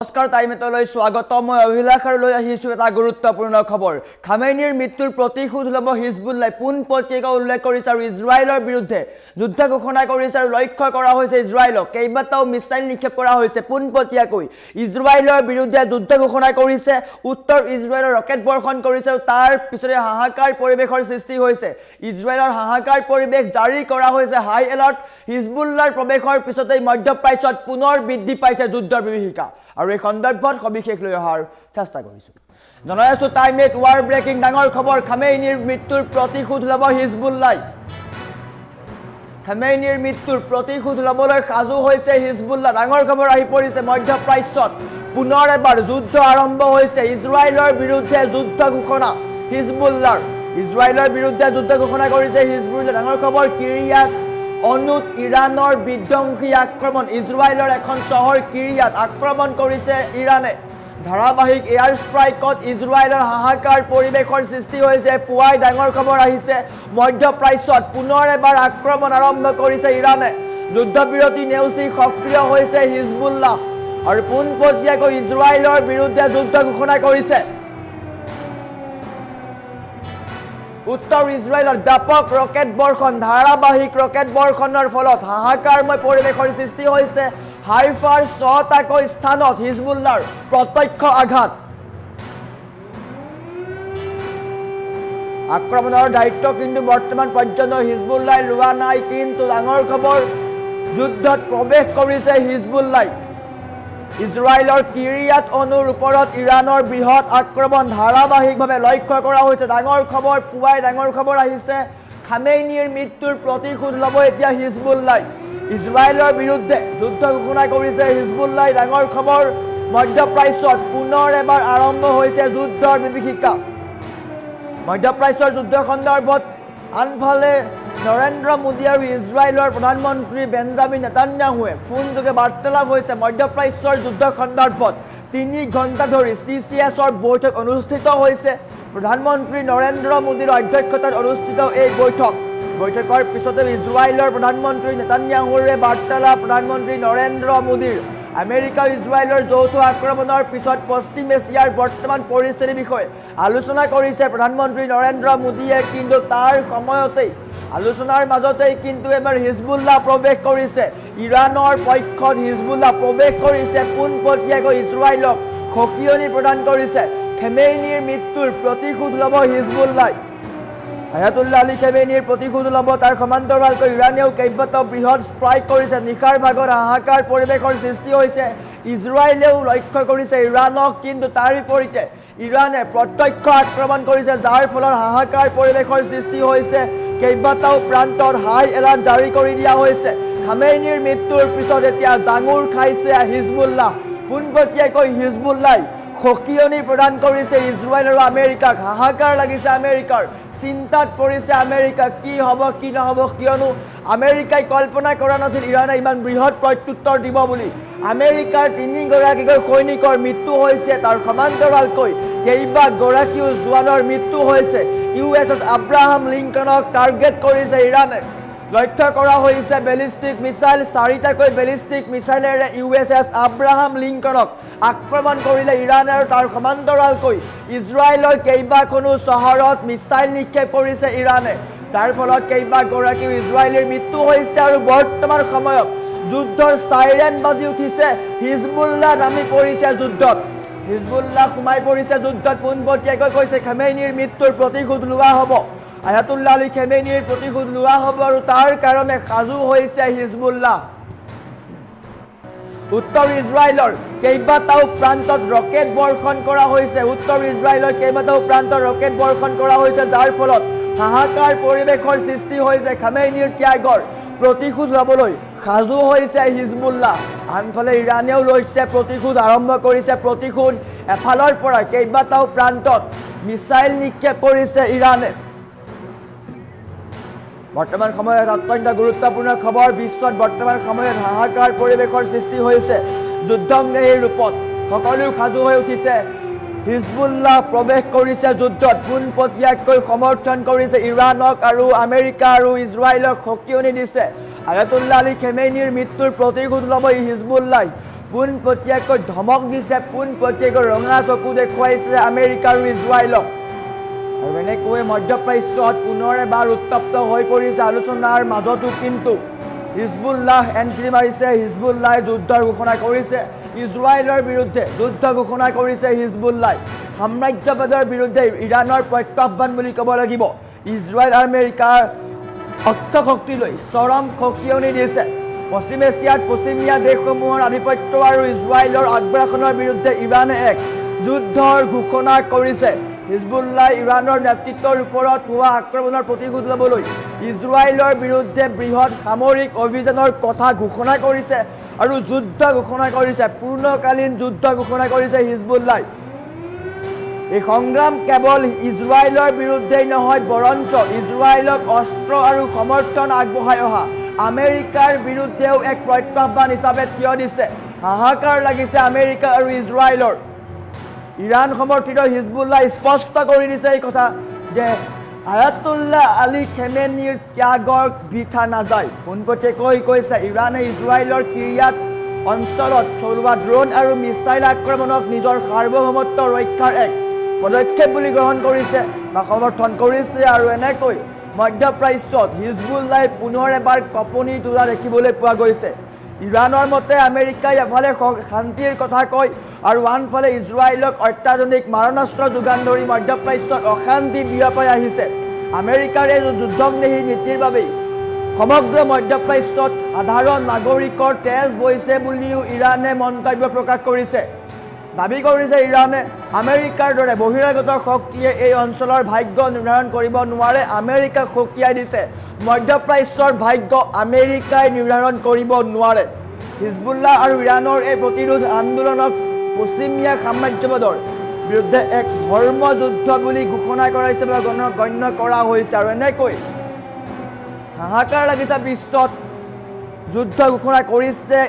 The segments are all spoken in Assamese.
নমস্কাৰ টাইমেটলৈ স্বাগতম মই অভিলাষ আৰু লৈ আহিছোঁ এটা গুৰুত্বপূৰ্ণ খবৰ খামেইনিৰ মৃত্যুৰ প্ৰতিশোধ ল'ব হিজবুল্লাহ পোনপটীয়াকৈ উল্লেখ কৰিছে আৰু ইজৰাইলৰ বিৰুদ্ধে যুদ্ধ ঘোষণা কৰিছে আৰু লক্ষ্য কৰা হৈছে ইজৰাইলক কেইবাটাও মিছাইল নিক্ষেপ কৰা হৈছে পোনপটীয়াকৈ ইজৰাইলৰ বিৰুদ্ধে যুদ্ধ ঘোষণা কৰিছে উত্তৰ ইজৰাইলৰ ৰকেট বৰ্ষণ কৰিছে আৰু তাৰ পিছতে হাহাকাৰ পৰিৱেশৰ সৃষ্টি হৈছে ইজৰাইলৰ হাহাকাৰ পৰিৱেশ জাৰি কৰা হৈছে হাই এলাৰ্ট হিজবুল্লাহৰ প্ৰৱেশৰ পিছতেই মধ্যপ্ৰাচ্যত পুনৰ বৃদ্ধি পাইছে যুদ্ধৰ বিভীষিকা আৰু এই সন্দৰ্ভত সবিশেষ লৈ অহাৰ চেষ্টা কৰিছোঁ জনাই আছোঁ টাইমেট ৱাৰ ব্ৰেকিং ডাঙৰ খবৰ খামেইনিৰ মৃত্যুৰ প্ৰতিশোধ ল'ব হিজবুল্লাহ খামেইনিৰ মৃত্যুৰ প্ৰতিশোধ ল'বলৈ সাজু হৈছে হিজবুল্লাহ ডাঙৰ খবৰ আহি পৰিছে মধ্যপ্ৰাচ্যত পুনৰ এবাৰ যুদ্ধ আৰম্ভ হৈছে ইজৰাইলৰ বিৰুদ্ধে যুদ্ধ ঘোষণা হিজবুল্লাহৰ ইজৰাইলৰ বিৰুদ্ধে যুদ্ধ ঘোষণা কৰিছে হিজবুল্লাহ ডাঙৰ খবৰ কিৰিয়াত অনুত ইৰাণৰ বিধ্বংসী আক্ৰমণ ইজৰাইলৰ এখন চহৰ কিৰিয়াত আক্ৰমণ কৰিছে ইৰাণে ধাৰাবাহিক এয়াৰ ষ্ট্ৰাইকত ইজৰাইলৰ হাহাকাৰ পৰিৱেশৰ সৃষ্টি হৈছে পুৱাই ডাঙৰ খবৰ আহিছে মধ্যপ্ৰাচ্যত পুনৰ এবাৰ আক্ৰমণ আৰম্ভ কৰিছে ইৰাণে যুদ্ধবিৰতি নেওচি সক্ৰিয় হৈছে হিজবুল্লাহ আৰু পোনপটীয়াকৈ ইজৰাইলৰ বিৰুদ্ধে যুদ্ধ ঘোষণা কৰিছে উত্তৰ ইজৰাইলত ব্যাপক ৰকেট বৰ্ষণ ধাৰাবাহিক ৰকেট বৰ্ষণৰ ফলত হাহাকাৰময় পৰিৱেশৰ সৃষ্টি হৈছে হাইফাৰ 6টাকৈ স্থানত হিজবুল্লাহৰ প্ৰত্যক্ষ আঘাত আক্ৰমণৰ দায়িত্ব কিন্তু বৰ্তমান পৰ্যন্ত হিজবুল্লাহ লোৱা নাই কিন্তু ডাঙৰ খবৰ যুদ্ধত প্ৰৱেশ কৰিছে হিজবুল্লাহ ইজৰাইলৰ কিৰিয়াত অনুৰ ওপৰত ইৰাণৰ বৃহৎ আক্ৰমণ ধাৰাবাহিকভাৱে লক্ষ্য কৰা হৈছে ডাঙৰ খবৰ পুৱাই ডাঙৰ খবৰ আহিছে খামেইনিৰ মৃত্যুৰ প্ৰতিশোধ ল'ব এতিয়া হিজবুল্লাহ ইজৰাইলৰ বিৰুদ্ধে যুদ্ধ ঘোষণা কৰিছে হিজবুল্লাহ ডাঙৰ খবৰ মধ্যপ্ৰাচ্যত পুনৰ এবাৰ আৰম্ভ হৈছে যুদ্ধৰ বিভীষিকা মধ্যপ্ৰাচ্যৰ যুদ্ধ সন্দৰ্ভত আনফালে নৰেন্দ্ৰ মোদী আৰু ইজৰাইলৰ প্ৰধানমন্ত্ৰী বেঞ্জামিন নেতান্যাহুৱে ফোনযোগে বাৰ্তালাপ হৈছে মধ্যপ্ৰাচ্যৰ যুদ্ধ সন্দৰ্ভত 3 ঘণ্টা ধৰি CCSৰ বৈঠক অনুষ্ঠিত হৈছে প্ৰধানমন্ত্ৰী নৰেন্দ্ৰ মোদীৰ অধ্যক্ষতাত অনুষ্ঠিত এই বৈঠকৰ পিছতে ইজৰাইলৰ প্ৰধানমন্ত্ৰী নেতান্যাহুৰ বাৰ্তালাপ প্ৰধানমন্ত্ৰী নৰেন্দ্ৰ মোদীৰ আমেৰিকা ইজৰাইলৰ যৌথ আক্ৰমণৰ পিছত পশ্চিম এছিয়াৰ বৰ্তমান পৰিস্থিতিৰ বিষয়ে আলোচনা কৰিছে প্ৰধানমন্ত্ৰী নৰেন্দ্ৰ মোদীয়ে কিন্তু তাৰ সময়তেই আলোচনাৰ মাজতেই কিন্তু এবাৰ হিজবুল্লাহ প্ৰৱেশ কৰিছে ইৰাণৰ পক্ষত হিজবুল্লাহ প্ৰৱেশ কৰিছে পোনপটীয়াকৈ ইজৰাইলক সকিয়নি প্ৰদান কৰিছে খামেইনিৰ মৃত্যুৰ প্ৰতিশোধ ল'ব হিজবুল্লাহ আয়াতুল্লাহ আলী খামেইনিৰ প্ৰতিশোধ ল'ব তাৰ সমান্তৰালকৈ ইৰাণেও কেইবাটাও বৃহৎ ষ্ট্ৰাইক কৰিছে নিশাৰ ভাগত হাহাকাৰ পৰিৱেশৰ সৃষ্টি হৈছে ইজৰাইলেও লক্ষ্য কৰিছে ইৰাণক কিন্তু তাৰ বিপৰীতে ইৰাণে প্ৰত্যক্ষ আক্ৰমণ কৰিছে যাৰ ফলত হাহাকাৰ পৰিৱেশৰ সৃষ্টি হৈছে কেইবাটাও প্ৰান্তত হাই এলাৰ্ট জাৰি কৰি দিয়া হৈছে খামেইনিৰ মৃত্যুৰ পিছত এতিয়া জাঙুৰ খাইছে হিজবুল্লাহ পোনপটীয়াকৈ হিজবুল্লাহ সকিয়নি প্ৰদান কৰিছে ইজৰাইল আৰু আমেৰিকাক হাহাকাৰ লাগিছে আমেৰিকাৰ চিন্তাত পৰিছে আমেৰিকা কি হ'ব কি নহ'ব কিয়নো আমেৰিকাই কল্পনা কৰা নাছিল ইৰাণে ইমান বৃহৎ প্ৰত্যুত্তৰ দিব বুলি আমেৰিকাৰ 3গৰাকীকৈ সৈনিকৰ মৃত্যু হৈছে তাৰ সমান্তৰালকৈ কেইবাগৰাকীও জোৱানৰ মৃত্যু হৈছে USS আব্ৰাহাম লিংকনক টাৰ্গেট কৰিছে ইৰাণে লক্ষ্য কৰা হৈছে বেলিষ্টিক মিছাইল 4টাকৈ বেলিষ্টিক মিছাইলেৰে USS আব্ৰাহাম লিংকনক আক্ৰমণ কৰিলে ইৰাণে আৰু তাৰ সমান্তৰালকৈ ইজৰাইলৰ কেইবাখনো চহৰত মিছাইল নিক্ষেপ কৰিছে ইৰাণে তাৰ ফলত কেইবাগৰাকী ইজৰাইলীৰ মৃত্যু হৈছে আৰু বৰ্তমান সময়ত যুদ্ধৰ চাইৰেন বাজি উঠিছে হিজবুল্লাহ নামি পৰিছে যুদ্ধত হিজবুল্লাহ সোমাই পৰিছে যুদ্ধত পোনপটীয়াকৈ কৈছে খামেইনিৰ মৃত্যুৰ প্ৰতিশোধ লোৱা হ'ব আয়াতুল্লাহ আলী খামেইনিৰ প্ৰতিশোধ লোৱা হ'ব আৰু তাৰ কাৰণে সাজু হৈছে হিজবুল্লাহ উত্তৰ ইজৰাইলৰ কেইবাটাও প্ৰান্তত ৰকেট বৰ্ষণ কৰা হৈছে উত্তৰ ইজৰাইলৰ কেইবাটাও প্ৰান্তত ৰকেট বৰ্ষণ কৰা হৈছে যাৰ ফলত হাহাকাৰ পৰিৱেশৰ সৃষ্টি হৈছে খামেইনিৰ ত্যাগৰ প্ৰতিশোধ ল'বলৈ সাজু হৈছে হিজবুল্লাহ আনফালে ইৰাণেও লৈছে প্ৰতিশোধ আৰম্ভ কৰিছে প্ৰতিশোধ এফালৰ পৰা কেইবাটাও প্ৰান্তত মিছাইল নিক্ষেপ কৰিছে ইৰাণে বৰ্তমান সময়ত অত্যন্ত গুৰুত্বপূৰ্ণ খবৰ বিশ্বত বৰ্তমান সময়ত হাহাকাৰ পৰিৱেশৰ সৃষ্টি হৈছে যুদ্ধংদেহীৰ ৰূপত সকলো সাজু হৈ উঠিছে হিজবুল্লাহ প্ৰৱেশ কৰিছে যুদ্ধত পোনপটীয়াকৈ সমৰ্থন কৰিছে ইৰাণক আৰু আমেৰিকা আৰু ইজৰাইলক সকিয়নি দিছে আয়াতুল্লাহ আলী খামেইনিৰ মৃত্যুৰ প্ৰতিশোধ ল'ব হিজবুল্লাহ পোনপটীয়াকৈ ধমক দিছে, পোনপটীয়াকৈ ৰঙা চকু দেখুৱাইছে আমেৰিকা আৰু ইজৰাইলক। আৰু এনেকৈ মধ্যপ্ৰাচ্যত পুনৰ এবাৰ উত্তপ্ত হৈ পৰিছে আলোচনাৰ মাজতো কিন্তু হিজবুল্লাহ এণ্ট্ৰি মাৰিছে, হিজবুল্লাহ যুদ্ধৰ ঘোষণা কৰিছে ইজৰাইলৰ বিৰুদ্ধে, যুদ্ধ ঘোষণা কৰিছে হিজবুল্লাহ। সাম্ৰাজ্যবাদৰ বিৰুদ্ধে ইৰাণৰ প্ৰত্যাহ্বান বুলি ক'ব লাগিব। ইজৰাইল আমেৰিকাৰ অক্ষশক্তিলৈ চৰম সকিয়নি দিছে। পশ্চিম এছিয়াত পশ্চিমীয়া দেশসমূহৰ আধিপত্য আৰু ইজৰাইলৰ আগ্ৰাসনৰ বিৰুদ্ধে ইৰাণে এক যুদ্ধৰ ঘোষণা কৰিছে। হিজবুল্লাহ ইৰাণৰ নেতৃত্বৰ ওপৰত হোৱা আক্ৰমণৰ প্ৰতিশোধ ল'বলৈ ইজৰাইলৰ বিৰুদ্ধে বৃহৎ সামৰিক অভিযানৰ কথা ঘোষণা কৰিছে আৰু যুদ্ধ ঘোষণা কৰিছে, পূৰ্ণকালীন যুদ্ধ ঘোষণা কৰিছে হিজবুল্লাহ। এই সংগ্ৰাম কেৱল ইজৰাইলৰ বিৰুদ্ধেই নহয়, বৰঞ্চ ইজৰাইলক অস্ত্ৰ আৰু সমৰ্থন আগবঢ়াই অহা আমেৰিকাৰ বিৰুদ্ধেও এক প্ৰত্যাহ্বান হিচাপে থিয় দিছে। হাহাকাৰ লাগিছে আমেৰিকা আৰু ইজৰাইলৰ। ইৰাণ সমৰ্থিত হিজবুল্লাহ স্পষ্ট কৰি দিছে এই কথা যে আয়াতুল্লাহ আলী খেমেনীৰ ত্যাগৰ বৃথা নাযায়। পোনপটীয়াকৈ কৈছে ইৰাণে ইজৰাইলৰ কিৰিয়াত অঞ্চলত চলোৱা ড্ৰোন আৰু মিছাইল আক্ৰমণক নিজৰ সাৰ্বভৌমত্ব ৰক্ষাৰ এক পদক্ষেপ বুলি গ্ৰহণ কৰিছে বা সমৰ্থন কৰিছে। আৰু এনেকৈ মধ্যপ্ৰাচ্যত হিজবুল্লাহ পুনৰ এবাৰ কঁপনি তোলা দেখিবলৈ পোৱা গৈছে। ইৰাণৰ মতে আমেৰিকাই এফালে শান্তিৰ কথা কয় আৰু আনফালে ইজৰাইলক অত্যাধুনিক মাৰণাস্ত্ৰ যোগান ধৰি মধ্যপ্ৰাচ্যত অশান্তি বিয়পাই আহিছে। আমেৰিকাৰ এই যুদ্ধঘেহী নীতিৰ বাবেই সমগ্ৰ মধ্যপ্ৰাচ্যত সাধাৰণ নাগৰিকৰ তেজ বৈছে বুলিও ইৰাণে মন্তব্য প্ৰকাশ কৰিছে। দাবী কৰিছে ইৰাণে আমেৰিকাৰ দৰে বহিৰাগত শক্তিয়ে এই অঞ্চলৰ ভাগ্য নিৰ্ধাৰণ কৰিব নোৱাৰে। আমেৰিকাক সকীয়াই দিছে, মধ্যপ্ৰাচ্যৰ ভাগ্য আমেৰিকাই নিৰ্ধাৰণ কৰিব নোৱাৰে। হিজবুল্লাহ আৰু ইৰাণৰ এই প্ৰতিৰোধ আন্দোলনক পশ্চিমীয়া সাম্ৰাজ্যবাদৰ বিৰুদ্ধে এক ধৰ্মযুদ্ধ বুলি ঘোষণা কৰা হৈছে বা গণ্য কৰা হৈছে। আৰু এনেকৈ হাহাকাৰ লাগিছে বিশ্বত, যুদ্ধ ঘোষণা কৰিছে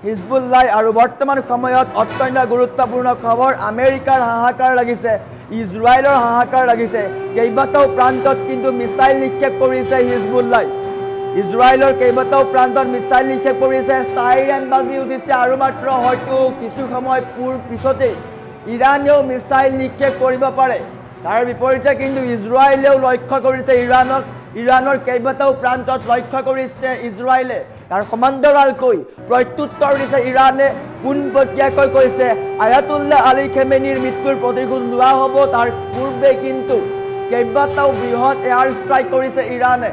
হিজবুল্লাহ। আৰু বৰ্তমান সময়ত অত্যন্ত গুৰুত্বপূৰ্ণ খবৰ, আমেৰিকাৰ হাহাকাৰ লাগিছে, ইজৰাইলৰ হাহাকাৰ লাগিছে। কেইবাটাও প্ৰান্তত কিন্তু মিছাইল নিক্ষেপ কৰিছে হিজবুল্লাহ। ইজৰাইলৰ কেইবাটাও প্ৰান্তত মিছাইল নিক্ষেপ কৰিছে, চাইৰেন বাজি উঠিছে আৰু মাত্ৰ হয়তো কিছু সময় পিছতেই ইৰাণেও মিছাইল নিক্ষেপ কৰিব পাৰে। তাৰ বিপৰীতে কিন্তু ইজৰাইলেও লক্ষ্য কৰিছে ইৰাণক, ইৰাণৰ কেইবাটাও প্ৰান্তত লক্ষ্য কৰিছে ইজৰাইলে। তাৰ সমান্তৰালকৈ প্ৰত্যুত্তৰ দিছে ইৰাণে, পোনপটীয়াকৈ কৈছে আয়াতুল্লাহ আলী খেমেনীৰ মৃত্যুৰ প্ৰতিশোধ লোৱা হ'ব। তাৰ পূৰ্বে কিন্তু কেইবাটাও বৃহৎ এয়াৰ ষ্ট্ৰাইক কৰিছে ইৰাণে।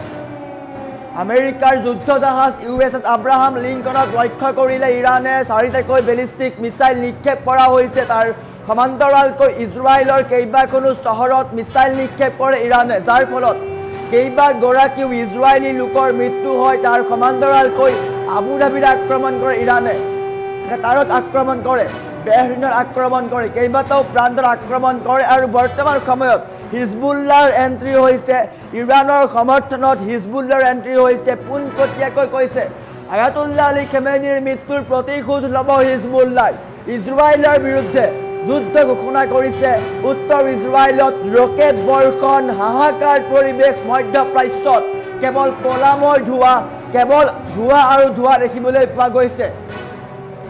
আমেৰিকাৰ যুদ্ধ জাহাজ USS আব্ৰাহাম লিংকনক লক্ষ্য কৰিলে ইৰাণে 4টাকৈ বেলিষ্টিক মিছাইল নিক্ষেপ কৰা হৈছে। তাৰ সমান্তৰালকৈ ইজৰাইলৰ কেইবাখনো চহৰত মিছাইল নিক্ষেপ কৰে ইৰাণে, যাৰ ফলত কেইবাগৰাকীও ইজৰাইলী লোকৰ মৃত্যু হয়। তাৰ সমান্তৰালকৈ আবু ধাবিত আক্ৰমণ কৰে ইৰাণে, কাটাৰত আক্ৰমণ কৰে, বেহৰিনত আক্ৰমণ কৰে, কেইবাটাও প্ৰান্তত আক্ৰমণ কৰে। আৰু বৰ্তমান সময়ত হিজবুল্লাহৰ এণ্ট্ৰি হৈছে, ইৰাণৰ সমৰ্থনত হিজবুল্লাহৰ এণ্ট্ৰি হৈছে। পোনপটীয়াকৈ কৈছে আয়াতুল্লাহ আলী খেমেনীৰ মৃত্যুৰ প্ৰতিশোধ ল'ব হিজবুল্লাহ। ইজৰাইলৰ বিৰুদ্ধে যুদ্ধ ঘোষণা কৰিছে। উত্তৰ ইজৰাইলত ৰকেট বৰ্ষণ, হাহাকাৰ পৰিৱেশ মধ্যপ্ৰাচ্যত, কেৱল কলাময় ধোঁৱা, কেৱল ধোঁৱা আৰু ধোঁৱা দেখিবলৈ পোৱা গৈছে।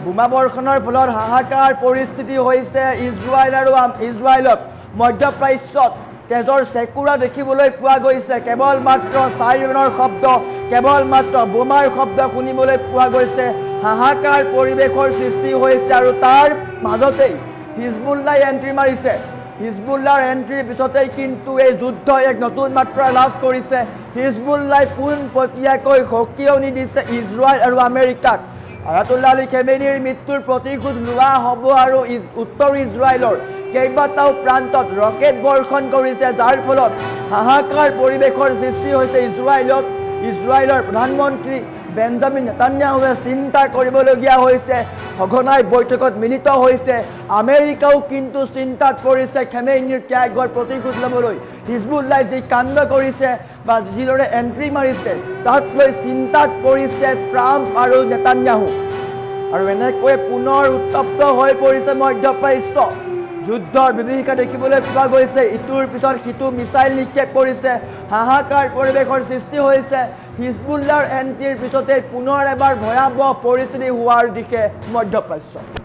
বোমা বৰ্ষণৰ ফলত হাহাকাৰ পৰিস্থিতি হৈছে ইজৰাইল আৰু ইজৰাইলত। মধ্যপ্ৰাচ্যত তেজৰ চেকুৰা দেখিবলৈ পোৱা গৈছে। কেৱল মাত্ৰ চাইৰেনৰ শব্দ, কেৱল মাত্ৰ বোমাৰ শব্দ শুনিবলৈ পোৱা গৈছে। হাহাকাৰ পৰিৱেশৰ সৃষ্টি হৈছে আৰু তাৰ মাজতেই হিজবুল্লাহ এণ্ট্ৰি মাৰিছে। হিজবুল্লাহৰ এণ্ট্ৰিৰ পিছতেই কিন্তু এই যুদ্ধ এক নতুন মাত্ৰা লাভ কৰিছে। হিজবুল্লাহ পোনপটীয়াকৈ সকিয়নি দিছে ইজৰাইল আৰু আমেৰিকাক। আয়াতুল্লাহ আলী খেমেনীৰ মৃত্যুৰ প্ৰতিশোধ লোৱা হ'ব আৰু উত্তৰ ইজৰাইলৰ কেইবাটাও প্ৰান্তত ৰকেট বৰ্ষণ কৰিছে, যাৰ ফলত হাহাকাৰ পৰিৱেশৰ সৃষ্টি হৈছে ইজৰাইলত। ইজৰাইলৰ প্ৰধানমন্ত্ৰী বেঞ্জামিন নেতান্যাহুৱে চিন্তা কৰিবলগীয়া হৈছে, সঘনাই বৈঠকত মিলিত হৈছে। আমেৰিকাও কিন্তু চিন্তাত পৰিছে খেমেনীৰ ত্যাগৰ প্ৰতিশোধ ল'বলৈ। হিজবুল্লাহ যি কাণ্ড কৰিছে বা যিদৰে এণ্ট্ৰি মাৰিছে তাক লৈ চিন্তাত পৰিছে ট্ৰাম্প আৰু নেতান্যাহু। আৰু এনেকৈ পুনৰ উত্তপ্ত হৈ পৰিছে মধ্যপ্ৰাচ্য। যুদ্ধৰ বিভীষিকা দেখিবলৈ পোৱা গৈছে, ইটোৰ পিছত সিটো মিছাইল নিক্ষেপ কৰিছে, হাহাকাৰ পৰিৱেশৰ সৃষ্টি হৈছে। হিজবুল্লাহৰ এণ্ট্ৰিৰ পিছতে পুনৰ এবাৰ ভয়াৱহ পৰিস্থিতি হোৱাৰ দিশে মধ্যপ্ৰাচ্য